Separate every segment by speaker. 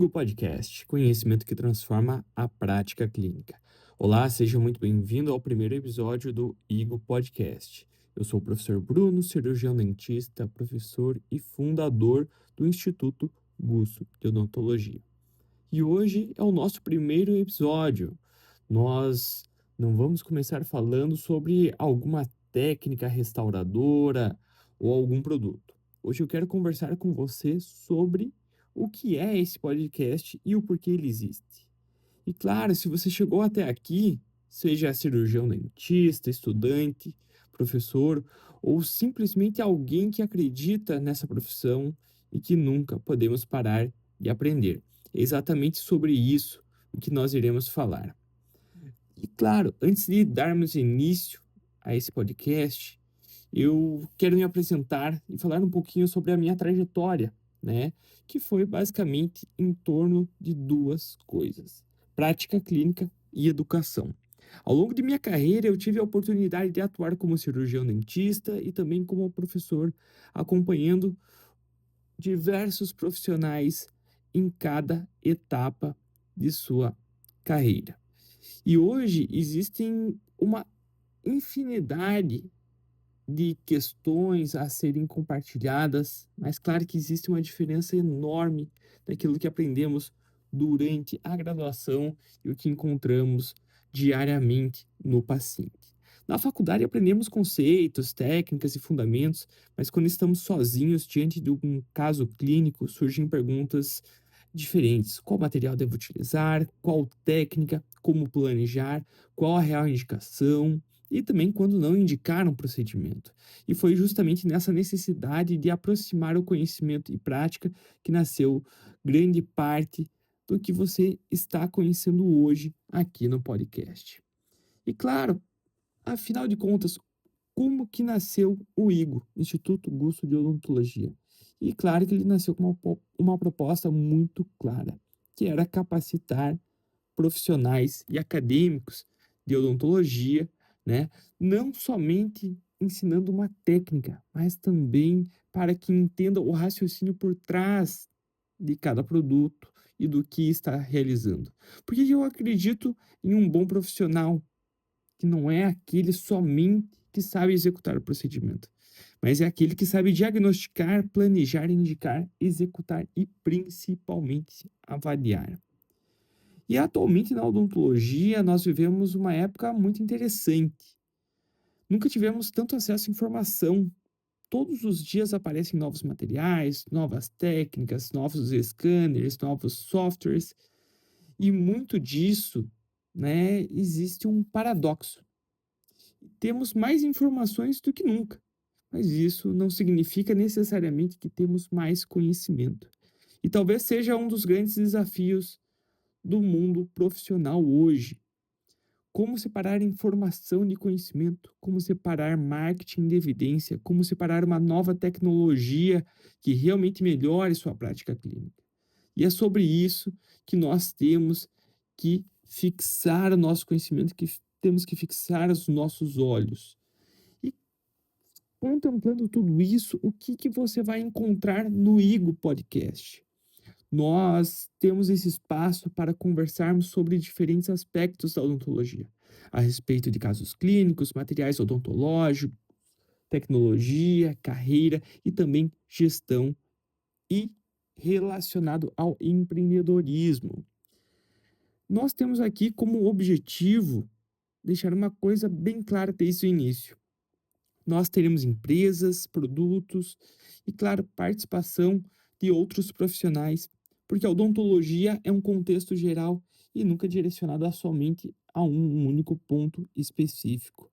Speaker 1: O podcast Conhecimento que Transforma a Prática Clínica. Olá, seja muito bem-vindo ao primeiro episódio do Igo Podcast. Eu sou o professor Bruno, cirurgião dentista, professor e fundador do Instituto Gusso de Odontologia. E hoje é o nosso primeiro episódio. Nós não vamos começar falando sobre alguma técnica restauradora ou algum produto. Hoje eu quero conversar com você sobre o que é esse podcast e o porquê ele existe. E claro, se você chegou até aqui, seja cirurgião dentista, estudante, professor ou simplesmente alguém que acredita nessa profissão e que nunca podemos parar de aprender. É exatamente sobre isso o que nós iremos falar. E claro, antes de darmos início a esse podcast, eu quero me apresentar e falar um pouquinho sobre a minha trajetória, né? Que foi basicamente em torno de duas coisas: prática clínica e educação. Ao longo de minha carreira, eu tive a oportunidade de atuar como cirurgião dentista e também como professor, acompanhando diversos profissionais em cada etapa de sua carreira. E hoje existem uma infinidade de questões a serem compartilhadas, mas claro que existe uma diferença enorme daquilo que aprendemos durante a graduação e o que encontramos diariamente no paciente. Na faculdade aprendemos conceitos, técnicas e fundamentos, mas quando estamos sozinhos diante de um caso clínico, surgem perguntas diferentes. Qual material devo utilizar? Qual técnica? Como planejar? Qual a real indicação? E também quando não indicar um procedimento. E foi justamente nessa necessidade de aproximar o conhecimento e prática que nasceu grande parte do que você está conhecendo hoje aqui no podcast. E claro, afinal de contas, como que nasceu o IGO, Instituto Gusso de Odontologia? E claro que ele nasceu com uma proposta muito clara, que era capacitar profissionais e acadêmicos de odontologia, né? Não somente ensinando uma técnica, mas também para que entenda o raciocínio por trás de cada produto e do que está realizando. Porque eu acredito em um bom profissional, que não é aquele somente que sabe executar o procedimento, mas é aquele que sabe diagnosticar, planejar, indicar, executar e principalmente avaliar. E atualmente na odontologia nós vivemos uma época muito interessante. Nunca tivemos tanto acesso à informação. Todos os dias aparecem novos materiais, novas técnicas, novos scanners, novos softwares, e muito disso, né, existe um paradoxo. Temos mais informações do que nunca, mas isso não significa necessariamente que temos mais conhecimento. E talvez seja um dos grandes desafios do mundo profissional hoje. Como separar informação de conhecimento, como separar marketing de evidência, como separar uma nova tecnologia que realmente melhore sua prática clínica. E é sobre isso que nós temos que fixar o nosso conhecimento, que temos que fixar os nossos olhos. E contemplando tudo isso, o que, que você vai encontrar no Igo Podcast? Nós temos esse espaço para conversarmos sobre diferentes aspectos da odontologia, a respeito de casos clínicos, materiais odontológicos, tecnologia, carreira e também gestão e relacionado ao empreendedorismo. Nós temos aqui como objetivo deixar uma coisa bem clara desde o início. Nós teremos empresas, produtos e, claro, participação de outros profissionais, porque a odontologia é um contexto geral e nunca direcionado somente a um único ponto específico.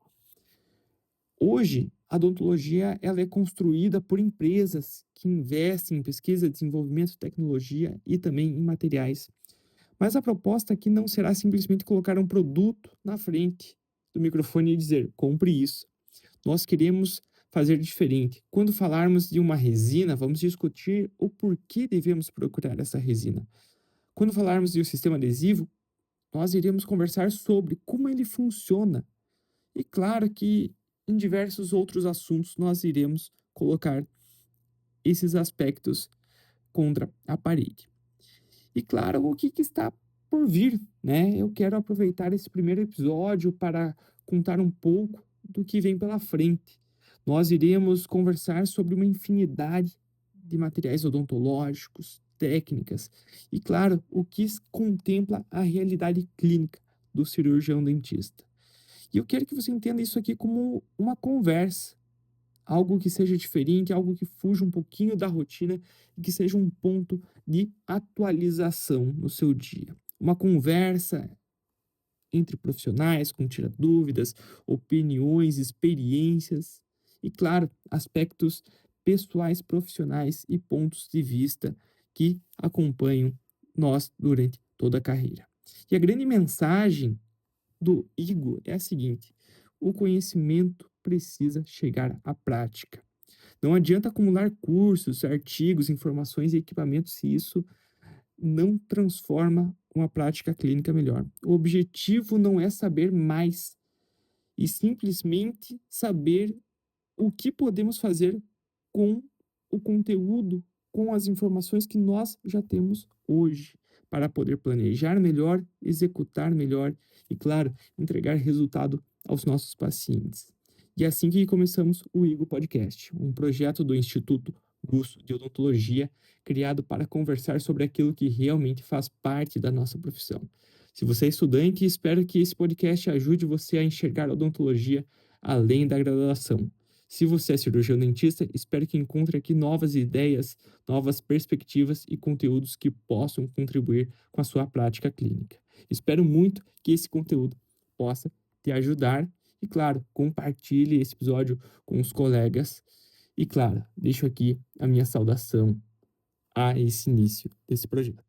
Speaker 1: Hoje, a odontologia ela é construída por empresas que investem em pesquisa, desenvolvimento, tecnologia e também em materiais. Mas a proposta aqui não será simplesmente colocar um produto na frente do microfone e dizer, compre isso. Nós queremos fazer diferente. Quando falarmos de uma resina, vamos discutir o porquê devemos procurar essa resina. Quando falarmos de um sistema adesivo, nós iremos conversar sobre como ele funciona. E claro que em diversos outros assuntos nós iremos colocar esses aspectos contra a parede. e, claro, o que está por vir, né? Eu quero aproveitar esse primeiro episódio para contar um pouco do que vem pela frente. Nós iremos conversar sobre uma infinidade de materiais odontológicos, técnicas e, claro, o que contempla a realidade clínica do cirurgião dentista. E eu quero que você entenda isso aqui como uma conversa, algo que seja diferente, algo que fuja um pouquinho da rotina e que seja um ponto de atualização no seu dia. Uma conversa entre profissionais, com tira dúvidas, opiniões, experiências e, claro, aspectos pessoais, profissionais e pontos de vista que acompanham nós durante toda a carreira. E a grande mensagem do Igo é a seguinte: o conhecimento precisa chegar à prática. Não adianta acumular cursos, artigos, informações e equipamentos se isso não transforma uma prática clínica melhor. O objetivo não é saber mais, e simplesmente saber o que podemos fazer com o conteúdo, com as informações que nós já temos hoje, para poder planejar melhor, executar melhor e, claro, entregar resultado aos nossos pacientes. E é assim que começamos o Igo Podcast, um projeto do Instituto Russo de Odontologia, criado para conversar sobre aquilo que realmente faz parte da nossa profissão. Se você é estudante, espero que esse podcast ajude você a enxergar a odontologia além da graduação. Se você é cirurgião dentista, espero que encontre aqui novas ideias, novas perspectivas e conteúdos que possam contribuir com a sua prática clínica. Espero muito que esse conteúdo possa te ajudar e, claro, compartilhe esse episódio com os colegas. E, claro, deixo aqui a minha saudação a esse início desse projeto.